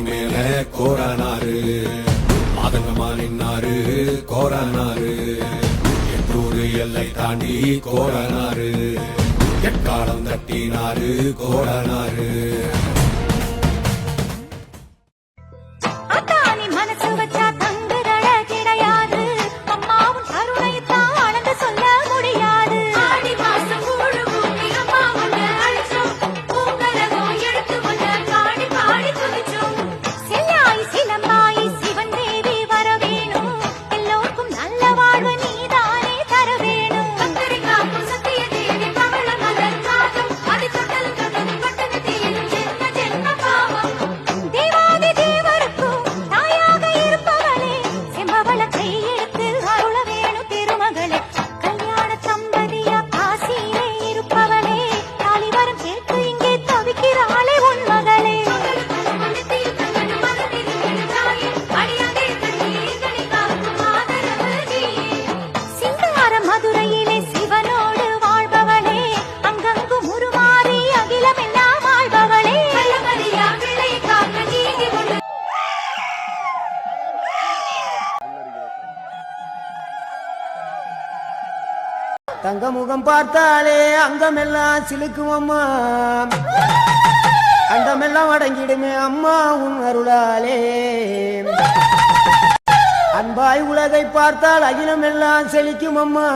மேல கோரனாரு மாதங்கமா நின்னாரு கோரனாரு எட்டூரு எல்லை தாண்டி கோரனாரு எக்காலம் தட்டினாரு கோரனாரு தங்க முகம் பார்த்தாலே அங்கமெல்லாம் சிலுக்கும் அம்மா அங்கமெல்லாம் அடங்கிடுமே அம்மா உன் அருளாலே அன்பாய் உலகை பார்த்தால் அகிலமெல்லாம் செழிக்கும் அம்மா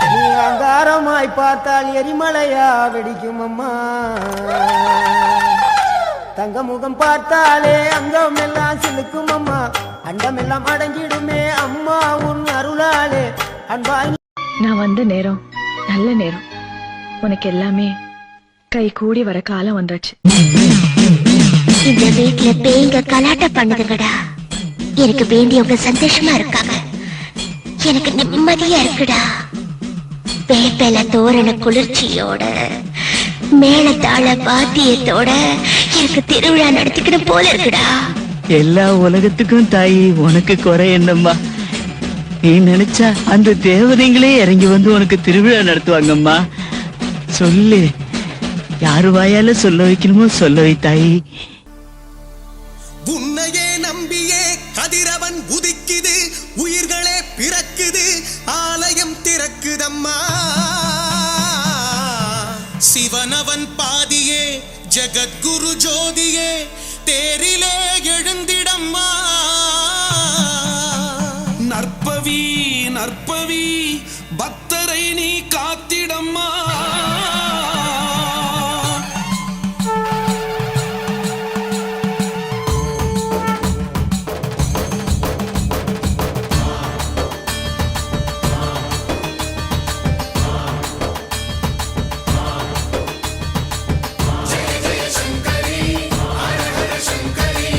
நீ அங்காரமாய் பார்த்தால் எரிமலையா வெடிக்கும் அம்மா தங்க முகம் பார்த்தாலே அங்கமெல்லாம் சிலுக்கும் அம்மா அண்டமெல்லாம் அடங்கிடுமே அம்மா உன் அருளாலே அன்பாய் நான் வந்த நேரம் நல்ல நேரம் உனக்கு எல்லாமே கை கூடி வர காலம் வந்தாச்சு இந்த வீட்டுல பேய்ங்க கலாட்ட பண்ணுதுங்கடா எனக்கு வேண்டியவங்க சந்தோஷமா இருக்காங்க எனக்கு நிம்மதியா இருக்குடா வேப்பல தோரண குளிர்ச்சியோட மேளதாள வாத்தியத்தோட எனக்கு திருவிழா நடத்திக்கணும் போல இருக்குடா எல்லா உலகத்துக்கும் தாயி உனக்கு குறை என்னம்மா நீ நினைச்சா அந்த தேவதைங்களே இறங்கி வந்து உனக்கு திருவிழா நடத்துவாங்கம்மா சொல்லு யாரு வாயால சொல்ல வைக்கணுமோ சொல்ல வைத்தாயி உன்னையே நம்பியே கதிரவன் உதிக்குது உயிர்களே பிறக்குது ஆலயம் திறக்குதம்மா சிவனவன் பாதியே ஜெகத்குரு ஜோதியே தேரிலே எழுந்திடம்மா நற்பவி நற்பவி பக்தரை நீ காத்திடம்மா ஜெய ஜெய சங்கரி ஹர ஹர சங்கரி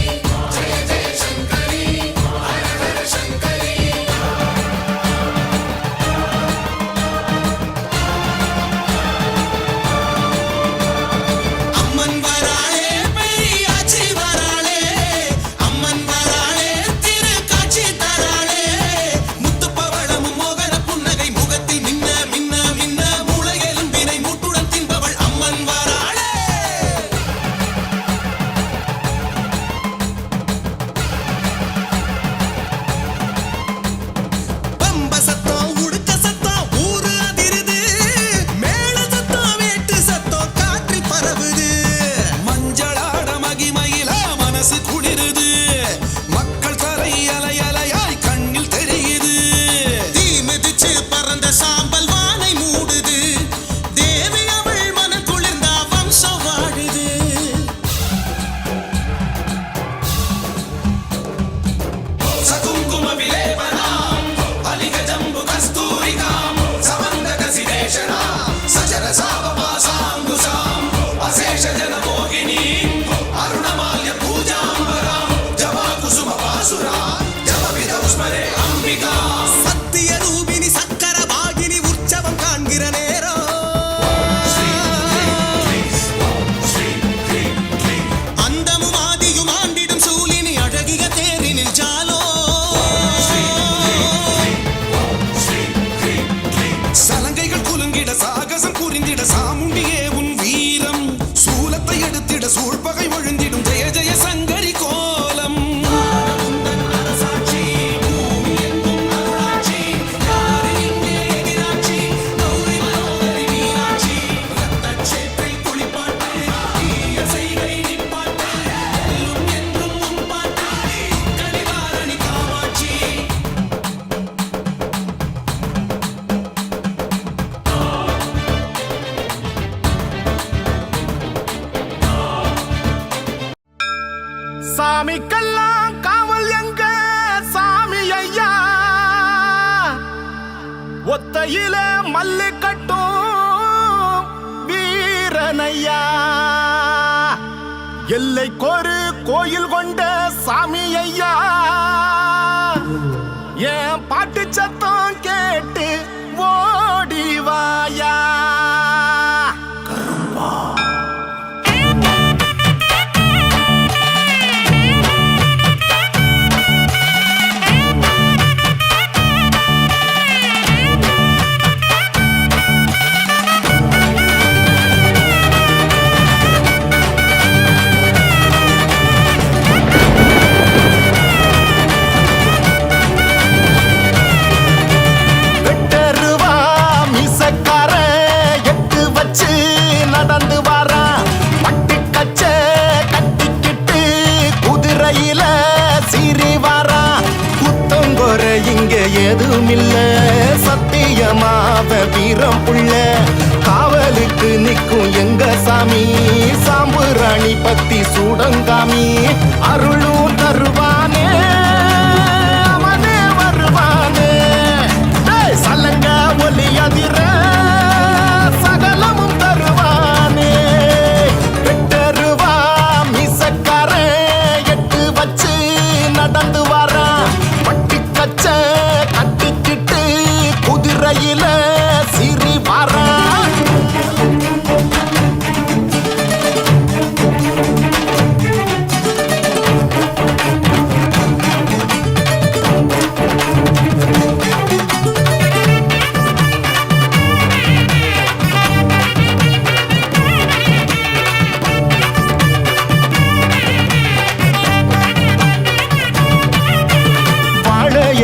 சாமிக்கெல்லாம் காவல் எங்க சாமி ஐயா, ஒத்தையில மல்லு கட்டும் வீரனையா, எல்லைக்கொரு கோயில் கொண்ட சாமி ஐயா, என் பாட்டு சத்தம் கேட்டு ஓடி வாயா. நடந்து வாரா பட்டு கச்ச கட்டிக்கிட்டு குதிரையில சீறி வாரா. குத்தங்கொர இங்க எதுவும் இல்ல, சத்தியமாவ வீரம் புள்ள, காவலுக்கு நிக்கும் எங்க சாமி, சாம்புராணி பத்தி சூடங்காமி, அருளும் தருவானே அவனே வருவானே, சலங்க ஒலி அதிர சகலமும் தருவானே. வெட்டருவா மீசக்கார எட்டு வச்சு நடந்து வாரா, பட்டி கச்ச கட்டிக்கிட்டு குதிரையில சீறி வாரா.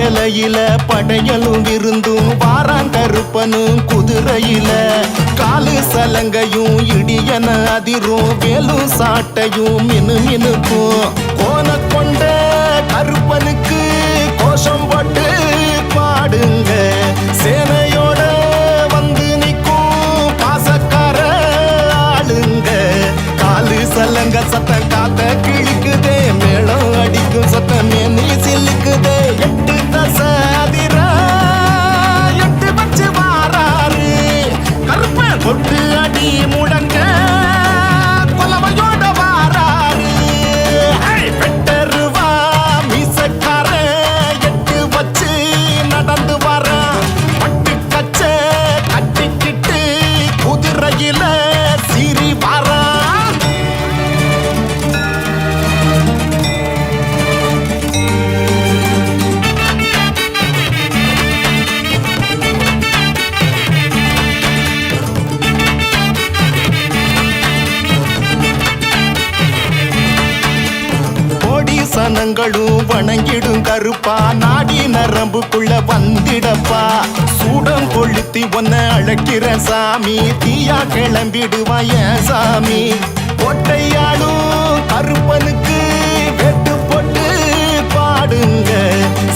இலையில படையலும் விருந்தும் வாராங்கருப்பனும் குதிரையில, காலு சலங்கையும் இடியன அதிரும் வேலும் சாட்டையும் மினு மினுக்கும், கோன கொண்ட கருப்பனுக்கு கோஷம் போட்டு பாடுங்க, சேனையோட வந்து நிற்கும் பாசக்கார ஆளுங்க, காலு சலங்க சத்தம் காத்த கிழிக்குதே, மேளம் அடிக்கும் சத்தமே நீ சில்லுக்குதே, எட்டு தசதிர எட்டு வச்சு வாராரு கருப்ப கொட்டு அடி முடங்க கொலவையோட வாராரு. வெட்டருவா மீசக்கார எட்டு வச்சு நடந்து வர, பட்டு கச்ச கட்டிக்கிட்டு குதிரையில சீறி வாரா. சனங்களும் வணங்கிடும் கருப்பா, நாடி நரம்புக்குள்ள வந்திடப்பா, சூடம் கொளுத்தி ஒன்ன அழைக்கிற சாமி, தீயா கிளம்பிடுவாய சாமி, கோட்டையாளும் கருப்பனுக்கு வெட்டு போட்டு பாடுங்க,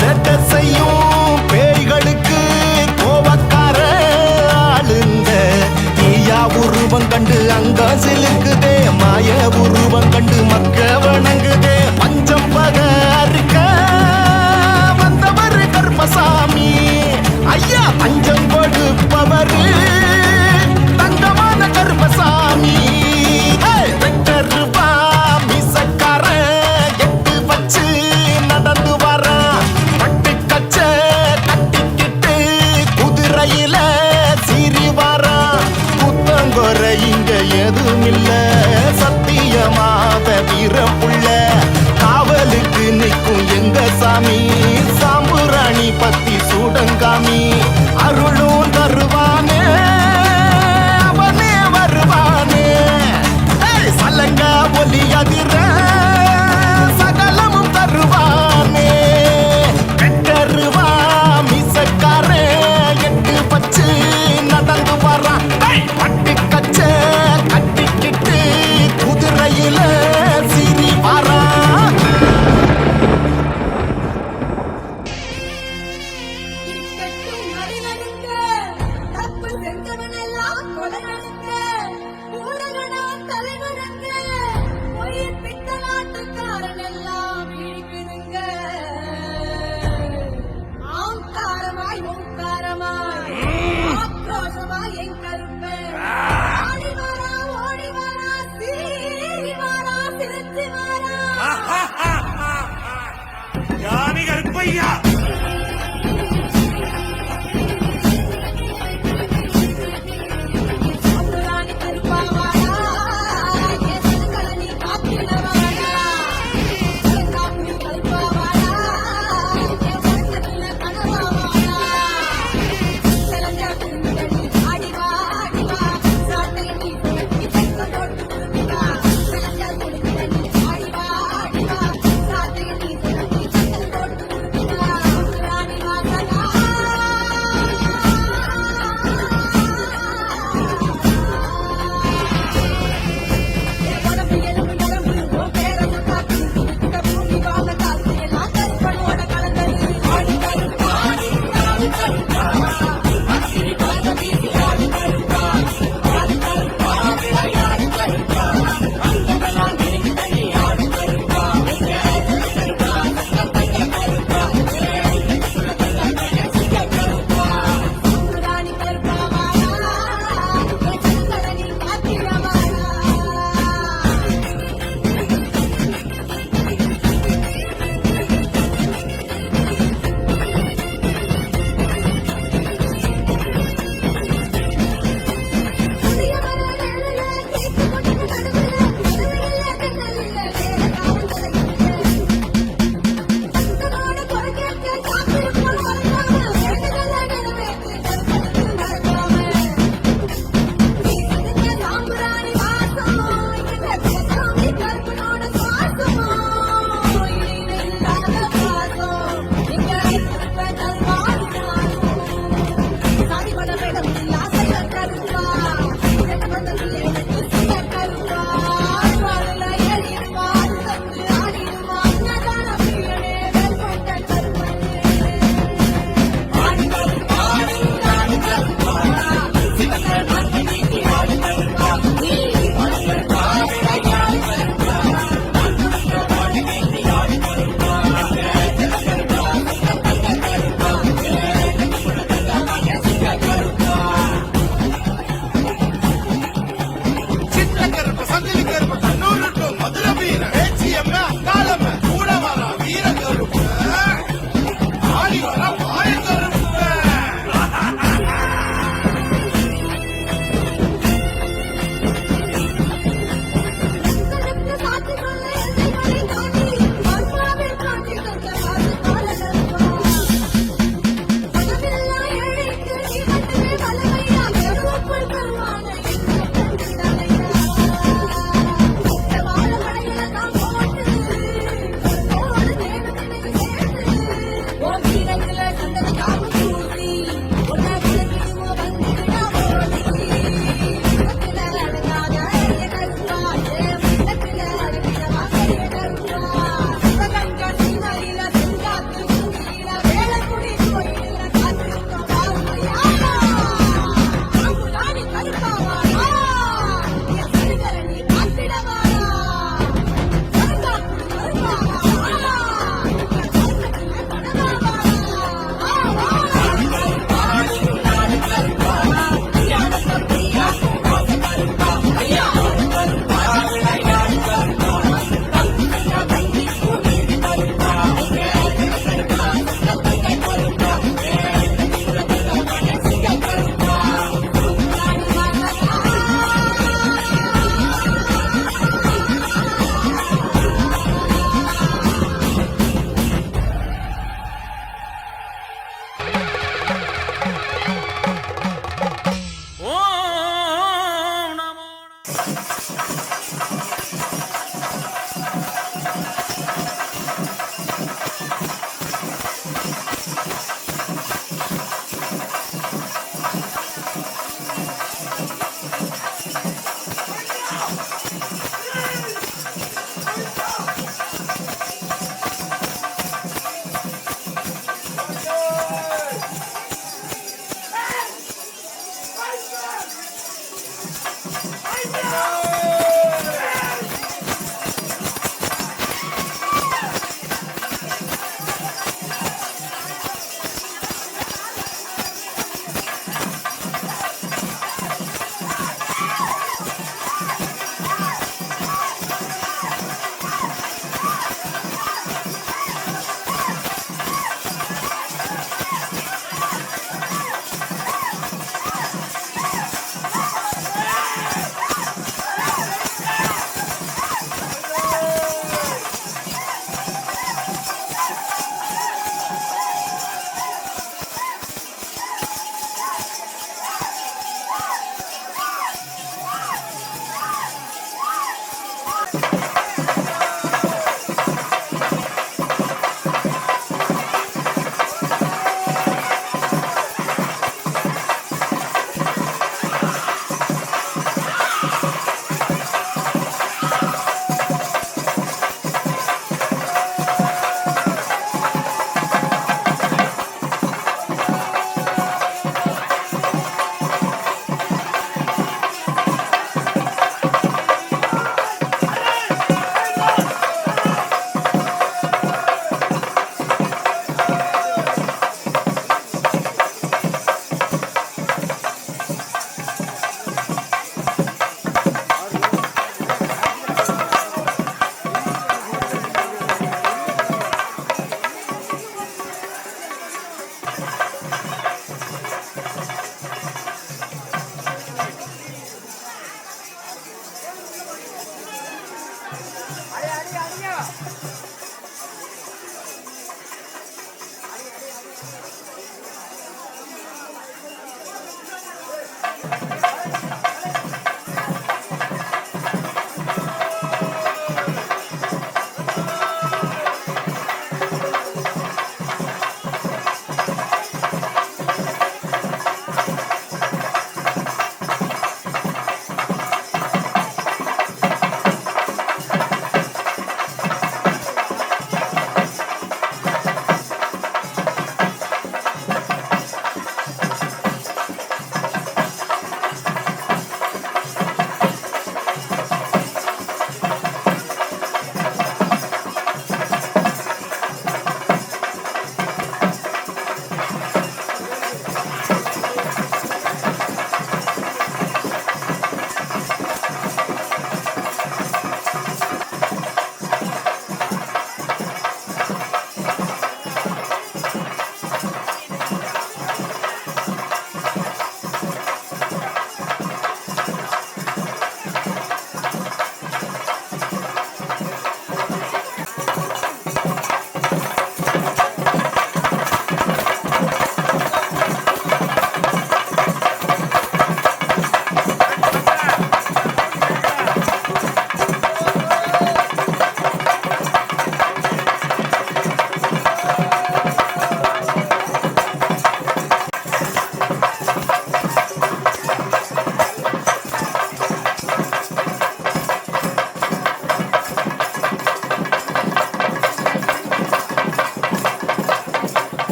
செட்ட செய்யும் பேய்களுக்கு கோபக்கார ஆளுங்க, தீயா உருவம் கண்டு அங்க சிலுக்குதே, மாய உருவம் கண்டு மக்க வணங்குதே, பஞ்சம் பக அறுக்க வந்தவர் கருப்பசாமி ஐயா, பஞ்சம் கொடுப்பவர் தங்கமான கருப்பசாமி. வெட்டருவா மீசக்கார எட்டு வச்சு நடந்து வர, பட்டு கச்ச கட்டிக்கிட்டு குதிரையில சீறி வாரா. குத்தங்கொர இங்க எதுவும் இல்ல, சத்தியமாவ வீரம் புள்ள, காவலுக்கு நிற்கும் எங்க சாமி, சாம்புராணி பத்தி சூடங்காமி, அருளும் தருவானே அவனே வருவானே, சலங்க ஒலி அதிர சகலமும் தருவானே. வெட்டருவா மீசக்கார எட்டு வச்சு நடந்து வரா, பட்டு கச்ச கட்டிக்கிட்டு குதிரையில சீறி வாரா.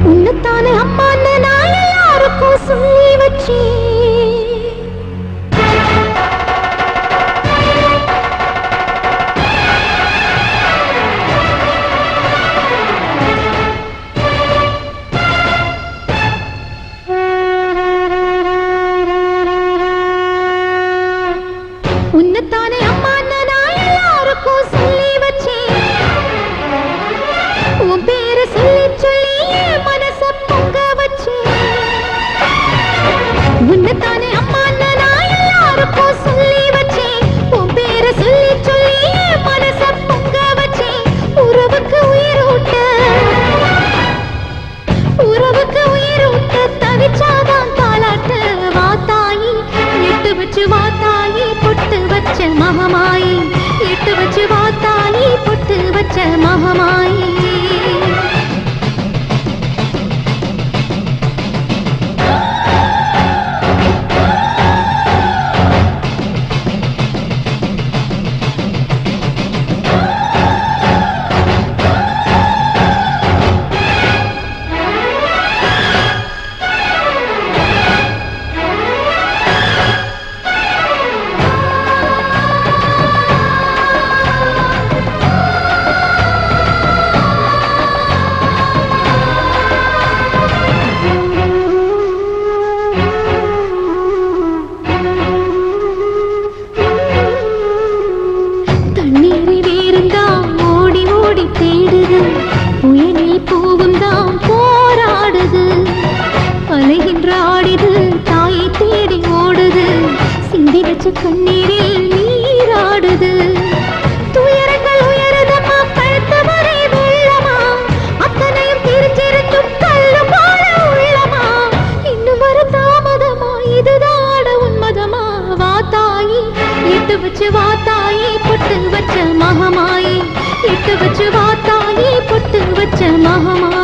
உன்னைத்தானே அம்மான்னு நான் எல்லாருக்கும் சொல்லி வச்சேன். உன்னைத்தானே அம்மான்னு நான் எல்லாருக்கும் சொல்லி வச்சேன். உன் பேரை சொல்லி சொல்லி என் மனச பொங்க வச்சேன். உன்னைத்தானே அம்மான்னு நான் எல்லாருக்கும் சொல்லி வச்சேன். உன் பேரை சொல்லி சொல்லி என் மனச பொங்க வச்சேன். உறவுக்கு உயிரூட்ட தவிச்சாதான் தாலாட்டு. வாத்தாயி எட்டு வச்சு வாத்தாயி பொட்டு வச்ச மகமாயி. எட்டு வச்சு வாத்தாயி பொட்டு வச்ச மகமாயி. தண்ணீரை வேறுந்தான் ஓடி ஓடி தேடுது. புயலில் பூவும் தான் போராடுது. அலைகின்ற ஆடிது தாயை தேடி ஓடுது. சிந்தி வச்ச கண்ணீரில் நீராடுது. துயரங்கள் உயருதம்மா கழுத்து வரை வெள்ளமா. அத்தனையும் தெரிஞ்சிருந்தும் கல்லு போல உள்ளமா. இன்னும் வர தாமதமா இதுதாட உன்மதமா. வாத்தாயி எட்டு வச்சு வாத்தாயி பொட்டு வச்ச மகமாயி. எட்டு வச்சு வாத்தாயி பொட்டு வச்ச மகமாயி.